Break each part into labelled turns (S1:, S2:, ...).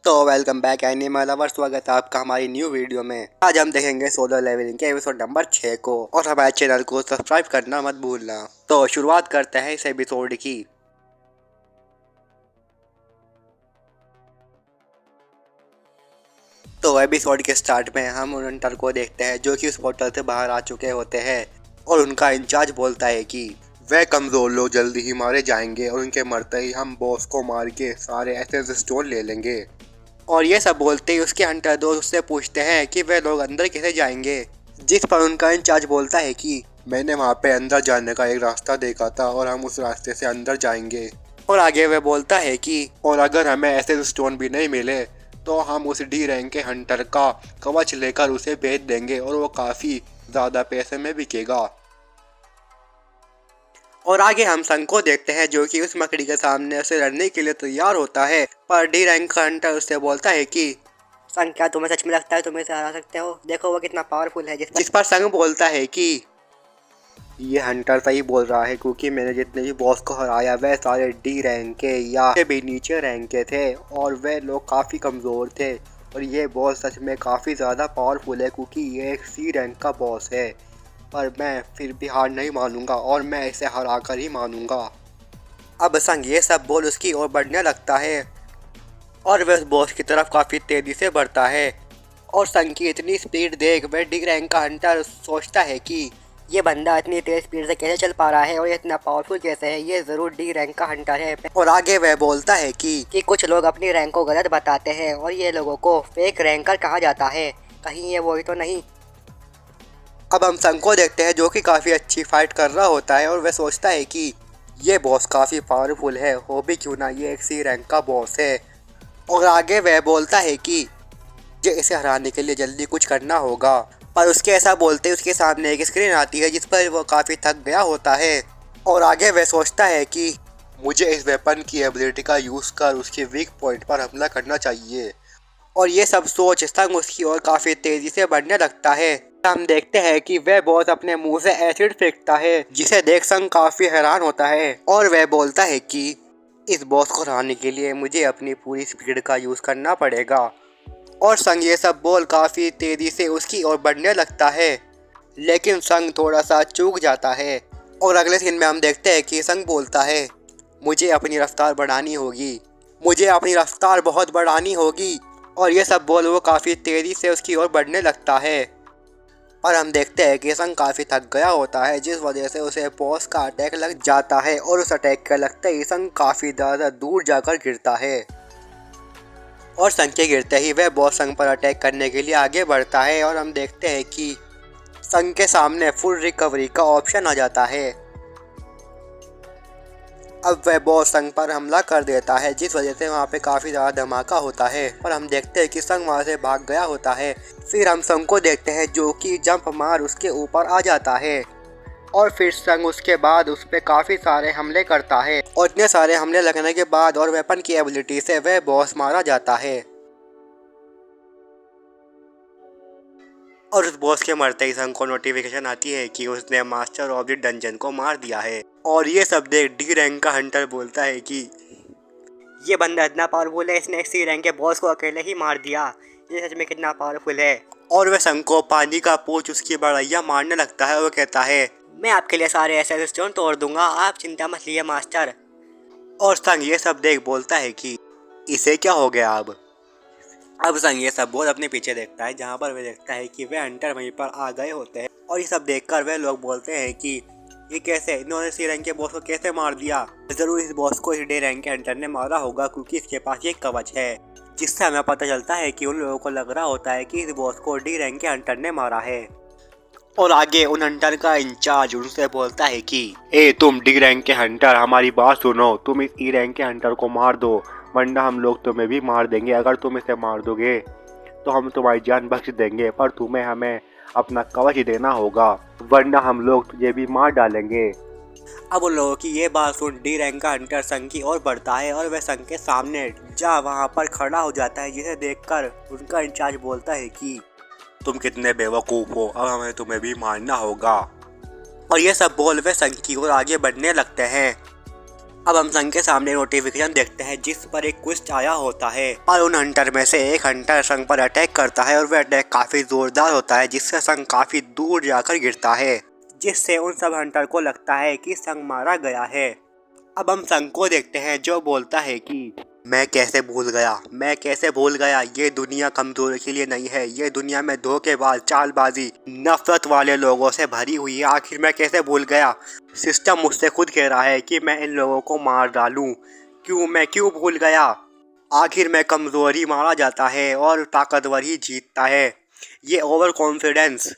S1: तो welcome back animal lover, स्वागत है आपका हमारी न्यू वीडियो में। आज हम देखेंगे सोलो लेवलिंग के एपिसोड नंबर 6 को, और हमारे चैनल को सब्सक्राइब करना मत भूलना। तो शुरुआत करते हैं इस एपिसोड की। तो एपिसोड के स्टार्ट में हम उन हंटर को देखते हैं जो कि उस पोर्टल से बाहर आ चुके होते हैं, और उनका इंचार्ज बोलता है कि वे कमजोर लोग जल्दी ही मारे जाएंगे और उनके मरते ही हम बॉस को मार के सारे एसेंस स्टोन ले लेंगे। और ये सब बोलते ही उसके हंटर दोस्त उससे पूछते हैं कि वे लोग अंदर कैसे जाएंगे, जिस पर उनका इंचार्ज बोलता है कि मैंने वहाँ पे अंदर जाने का एक रास्ता देखा था और हम उस रास्ते से अंदर जाएंगे। और आगे वह बोलता है कि और अगर हमें ऐसे स्टोन भी नहीं मिले तो हम उस डी रैंक के हंटर का कवच लेकर उसे बेच देंगे और वो काफ़ी ज़्यादा पैसे में बिकेगा। और आगे हम संग को देखते हैं जो कि उस मकड़ी के सामने उसे लड़ने के लिए तैयार होता है, पर डी रैंक का हंटर उससे बोलता है कि
S2: संग, क्या तुम्हें सच में लगता है तुम इसे हरा सकते हो? देखो वो कितना पावरफुल है।
S1: जिस पर संग बोलता है कि ये हंटर सही बोल रहा है, क्योंकि मैंने जितने भी बॉस को हराया वह सारे डी रैंक के या भी नीचे रैंक के थे और वे लोग काफ़ी कमज़ोर थे, और ये बॉस सच में काफ़ी ज़्यादा पावरफुल है क्योंकि ये एक सी रैंक का बॉस है। पर मैं फिर भी हार नहीं मानूंगा और मैं इसे हरा कर ही मानूंगा। अब संग ये सब बोल उसकी ओर बढ़ने लगता है और वह उस बॉस की तरफ काफ़ी तेज़ी से बढ़ता है, और संग की इतनी स्पीड देख वह डी रैंक का हंटर सोचता है कि
S2: ये बंदा इतनी तेज स्पीड से कैसे चल पा रहा है और ये इतना पावरफुल कैसे है? ये जरूर डी रैंक का हंटर है।
S1: और आगे वह बोलता है कि
S2: कुछ लोग अपनी रैंक को गलत बताते हैं और ये लोगों को फेक रैंकर कहा जाता है। कहीं ये वही तो नहीं?
S1: अब हम संग को देखते हैं जो कि काफ़ी अच्छी फाइट कर रहा होता है, और वह सोचता है कि ये बॉस काफ़ी पावरफुल है, हो भी क्यों ना ये एक सी रैंक का बॉस है। और आगे वह बोलता है कि मुझे इसे हराने के लिए जल्दी कुछ करना होगा, पर उसके ऐसा बोलते ही उसके सामने एक स्क्रीन आती है जिस पर वो काफ़ी थक गया होता है। और आगे वह सोचता है कि मुझे इस वेपन की एबिलिटी का यूज़ कर उसके वीक पॉइंट पर हमला करना चाहिए। और ये सब सोच संग उसकी ओर काफ़ी तेज़ी से बढ़ने लगता है। हम देखते हैं कि वह बॉस अपने मुंह से एसिड फेंकता है, जिसे देख संग काफ़ी हैरान होता है, और वह बोलता है कि इस बॉस को हराने के लिए मुझे अपनी पूरी स्पीड का यूज़ करना पड़ेगा। और संग ये सब बोल काफ़ी तेज़ी से उसकी ओर बढ़ने लगता है, लेकिन संग थोड़ा सा चूक जाता है। और अगले सीन में हम देखते हैं कि संग बोलता है मुझे अपनी रफ्तार बढ़ानी होगी, मुझे अपनी रफ्तार बहुत बढ़ानी होगी। और ये सब बोल वो काफ़ी तेज़ी से उसकी ओर बढ़ने लगता है, और हम देखते हैं कि संग काफ़ी थक गया होता है, जिस वजह से उसे बॉस का अटैक लग जाता है, और उस अटैक के लगते ही संग काफ़ी ज़्यादा दूर जाकर गिरता है। और संग के गिरते ही वह बॉस संग पर अटैक करने के लिए आगे बढ़ता है, और हम देखते हैं कि संग के सामने फुल रिकवरी का ऑप्शन आ जाता है। अब वह बॉस संग पर हमला कर देता है, जिस वजह से वहाँ पे काफ़ी ज़्यादा धमाका होता है, और हम देखते हैं कि संग वहाँ से भाग गया होता है। फिर हम संग को देखते हैं जो कि जंप मार उसके ऊपर आ जाता है, और फिर संग उसके बाद उस पर काफ़ी सारे हमले करता है, और इतने सारे हमले लगने के बाद और वेपन की एबिलिटी से वह बॉस मारा जाता है। और उस बॉस के मरते ही संग को नोटिफिकेशन आती है कि उसने मास्टर ऑफ द डंजन को मार दिया है। और ये सब देख डी रैंक का हंटर बोलता है कि
S2: ये बंदा इतना पावरफुल है, इसने सी रैंक के बॉस को अकेले ही मार दिया। ये सच में कितना पावरफुल है।
S1: और वह संग को पानी का पूछ उसकी बड़ैया मारने लगता है। वो कहता है
S2: मैं आपके लिए सारे ऐसे स्टोन तोड़ दूंगा, आप चिंता मत लीजिए मास्टर।
S1: और संग ये सब देख बोलता है कि इसे क्या हो गया। अब संग ये सब बोल अपने पीछे देखता है, जहाँ पर वह देखता है कि वे हंटर वहीं पर आ गए होते हैं, और ये सब देखकर वे लोग बोलते हैं कि ये कैसे, इन्होंने सी रैंक के बॉस को कैसे मार दिया। जरूर इस बॉस को इस डी रैंक के हंटर ने मारा होगा, क्योंकि इसके पास ये कवच है, जिससे हमें पता चलता है कि उन लोगों को लग रहा होता है कि इस बॉस को डी रैंक के हंटर ने मारा है। और आगे उन हंटर का इंचार्ज उनसे बोलता है कि तुम डी रैंक के हंटर, हमारी बात सुनो, तुम इस ई रैंक के हंटर को मार दो, वरना हम लोग तुम्हें भी मार देंगे। अगर तुम इसे मार दोगे तो हम तुम्हारी जान बख्श देंगे, पर तुम्हें हमें अपना कवच देना होगा, वरना हम लोग तुझे भी मार डालेंगे। अब उन लोगों की ये बात सुन डी रैंक का हंटर संग की ओर बढ़ता है, और वह संग के सामने जा वहाँ पर खड़ा हो जाता है, जिसे देखकर उनका इंचार्ज बोलता है कि तुम कितने बेवकूफ़ हो, अब हमें तुम्हें भी मारना होगा। और ये सब बोल वे संग की ओर आगे बढ़ने लगते हैं।
S2: अब हम संग के सामने नोटिफिकेशन देखते हैं जिस पर एक क्वेस्ट आया होता है और उन हंटर में से एक हंटर संग पर अटैक करता है और वह अटैक काफी जोरदार होता है जिससे संग काफी दूर जाकर गिरता है, जिससे उन सब हंटर को लगता है कि संग मारा गया है। अब हम संग को देखते हैं जो बोलता है कि मैं कैसे भूल गया, ये दुनिया कमजोर के लिए नहीं है, ये दुनिया में धोखेबाज, चालबाजी, नफरत वाले लोगों से भरी हुई है। आखिर मैं कैसे भूल गया? सिस्टम मुझसे खुद कह रहा है कि मैं इन लोगों को मार डालूं। मैं क्यों भूल गया? आखिर में कमजोर ही मारा जाता है और ताकतवर ही जीतता है। ये ओवर कॉन्फिडेंस,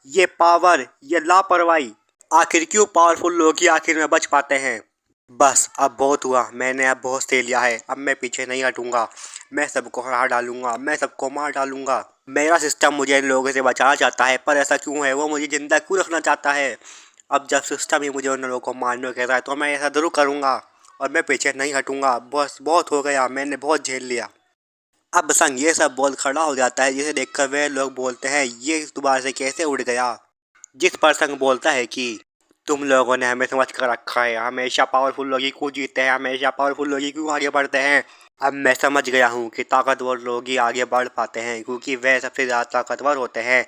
S2: ये पावर, ये लापरवाही, आखिर क्यों पावरफुल लोग ही आखिर में बच पाते हैं? बस अब बहुत हुआ, मैंने अब बहुत सह लिया है, अब मैं पीछे नहीं हटूंगा, मैं सबको हरा डालूंगा, मैं सबको मार डालूंगा। मेरा सिस्टम मुझे इन लोगों से बचाना चाहता है, पर ऐसा क्यों है? वो मुझे जिंदा क्यों रखना चाहता है? अब जब सिस्टम ही मुझे उन लोगों को मारने को कह रहा है तो मैं ऐसा जरूर करूंगा और मैं पीछे नहीं हटूंगा। बस बहुत हो गया, मैंने बहुत झेल लिया। अब संग ये सब बोल खड़ा हो जाता है, जिसे देखकर वे लोग बोलते हैं ये दोबारा से कैसे उड़ गया? जिस पर संग बोलता है कि तुम लोगों ने हमें समझ कर रखा है, हमेशा पावरफुल लोग ही क्यों जीतते हैं, हमेशा पावरफुल लोग ही क्यों आगे बढ़ते हैं। अब मैं समझ गया हूँ कि ताकतवर लोग ही आगे बढ़ पाते हैं क्योंकि वे सबसे ज़्यादा ताकतवर होते हैं।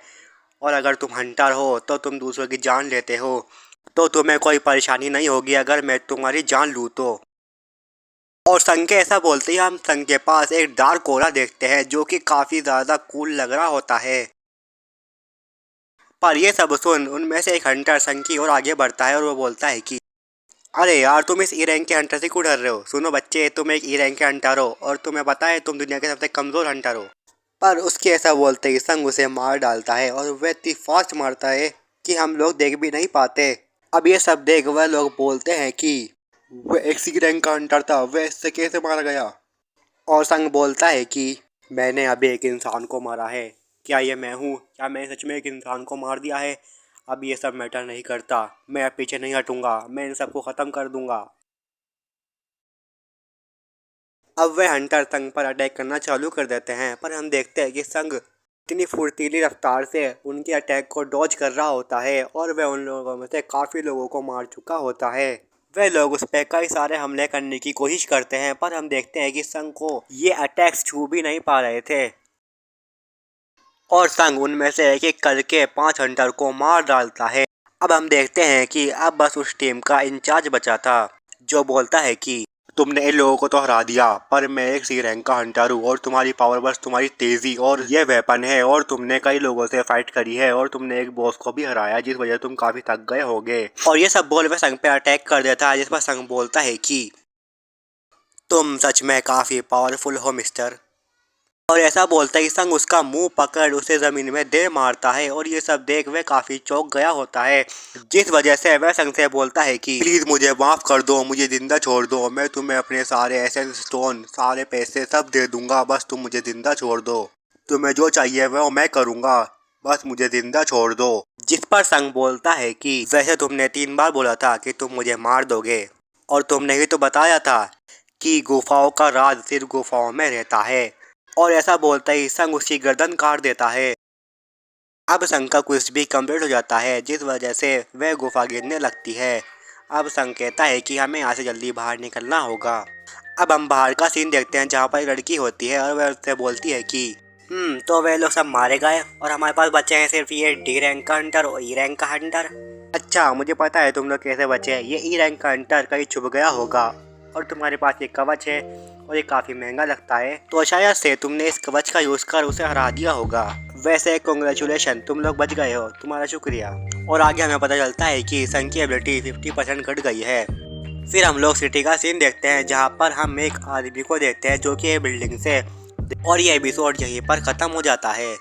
S2: और अगर तुम हंटर हो तो तुम दूसरों की जान लेते हो, तो तुम्हें कोई परेशानी नहीं होगी अगर मैं तुम्हारी जान लूँ तो। और संग के ऐसा बोलते ही हम संग के पास एक डार्क कोरा देखते हैं जो कि काफ़ी ज़्यादा कूल लग रहा होता है। पर ये सब सुन उनमें से एक हंटर संग की ओर आगे बढ़ता है और वो बोलता है कि अरे यार, तुम इस ई रैंक के हंटर से क्यों डर रहे हो? सुनो बच्चे, तुम एक ई रैंक के हंटर हो और तुम्हें पता है तुम दुनिया के सबसे कमज़ोर हंटर हो। पर उसके ऐसा बोलते ही संग उसे मार डालता है और वह इतनी फास्ट मारता है कि हम लोग देख भी नहीं पाते। अब ये सब देख वह लोग बोलते हैं कि वह एक सी रैंक का हंटर था, वह इससे कैसे मारा गया? और संग बोलता है कि मैंने अभी एक इंसान को मारा है। क्या ये मैं हूँ? क्या मैंने सच में एक इंसान को मार दिया है? अब ये सब मैटर नहीं करता, मैं अब पीछे नहीं हटूंगा, मैं इन सबको ख़त्म कर दूंगा। अब वे हंटर संग पर अटैक करना चालू कर देते हैं, पर हम देखते हैं कि संग इतनी फुर्तीली रफ्तार से उनके अटैक को डॉज कर रहा होता है और वह उन लोगों में से काफ़ी लोगों को मार चुका होता है। वे लोग उस पर कई सारे हमले करने की कोशिश करते हैं, पर हम देखते हैं कि संग को ये अटैक्स छू भी नहीं पा रहे थे और संग उनमें से एक एक करके 5 हंटर को मार डालता है। अब हम देखते हैं कि अब बस उस टीम का इंचार्ज बचा था जो बोलता है कि तुमने इन लोगों को तो हरा दिया, पर मैं एक सी रैंक का हंटर हूँ और तुम्हारी पावर बस तुम्हारी तेजी और ये वेपन है, और तुमने कई लोगों से फाइट करी है और तुमने एक बॉस को भी हराया जिस वजह तुम काफी थक गए होगे। और ये सब बोल वह संग पे अटैक कर देता है, जिस पर संग बोलता है कि तुम सच में काफी पावरफुल हो मिस्टर। और ऐसा बोलता ही संग उसका मुंह पकड़ उसे जमीन में दे मारता है और ये सब देख वह काफी चौंक गया होता है, जिस वजह से वह संग से बोलता है कि प्लीज मुझे माफ कर दो, मुझे जिंदा छोड़ दो, मैं तुम्हें अपने सारे एसेंस स्टोन, सारे पैसे सब दे दूंगा, बस तुम मुझे जिंदा छोड़ दो, तुम्हें जो चाहिए वह मैं करूंगा, बस मुझे जिंदा छोड़ दो। जिस पर संग बोलता है कि वैसे तुमने 3 बार बोला था कि तुम मुझे मार दोगे और तुमने ही तो बताया था कि गुफाओं का राज सिर्फ गुफाओं में रहता है। और ऐसा बोलते ही संग उसकी गर्दन काट देता है। अब संग का क्विज भी कंप्लीट हो जाता है, जिस वजह से वह गुफा गिरने लगती है। अब संग कहता है कि हमें यहाँ से जल्दी बाहर निकलना होगा। अब हम बाहर का सीन देखते हैं जहाँ पर एक लड़की होती है और वह उससे बोलती है कि तो वे लोग सब मारे गए और हमारे पास बचे हैं सिर्फ ये डी रैंक का हंटर और ई रैंक का हंटर। अच्छा, मुझे पता है तुम लोग कैसे बचे। ये ई रैंक का हंटर कहीं छुप गया होगा और तुम्हारे पास ये कवच है और ये काफ़ी महंगा लगता है, तो शायद से तुमने इस कवच का यूज़ कर उसे हरा दिया होगा। वैसे कॉन्ग्रेचुलेशन, तुम लोग बच गए हो, तुम्हारा शुक्रिया। और आगे हमें पता चलता है कि संग की एबिलिटी 50% घट गई है। फिर हम लोग सिटी का सीन देखते हैं जहाँ पर हम एक आदमी को देखते हैं जो कि ये बिल्डिंग से, और ये एपिसोड यहीं पर ख़त्म हो जाता है।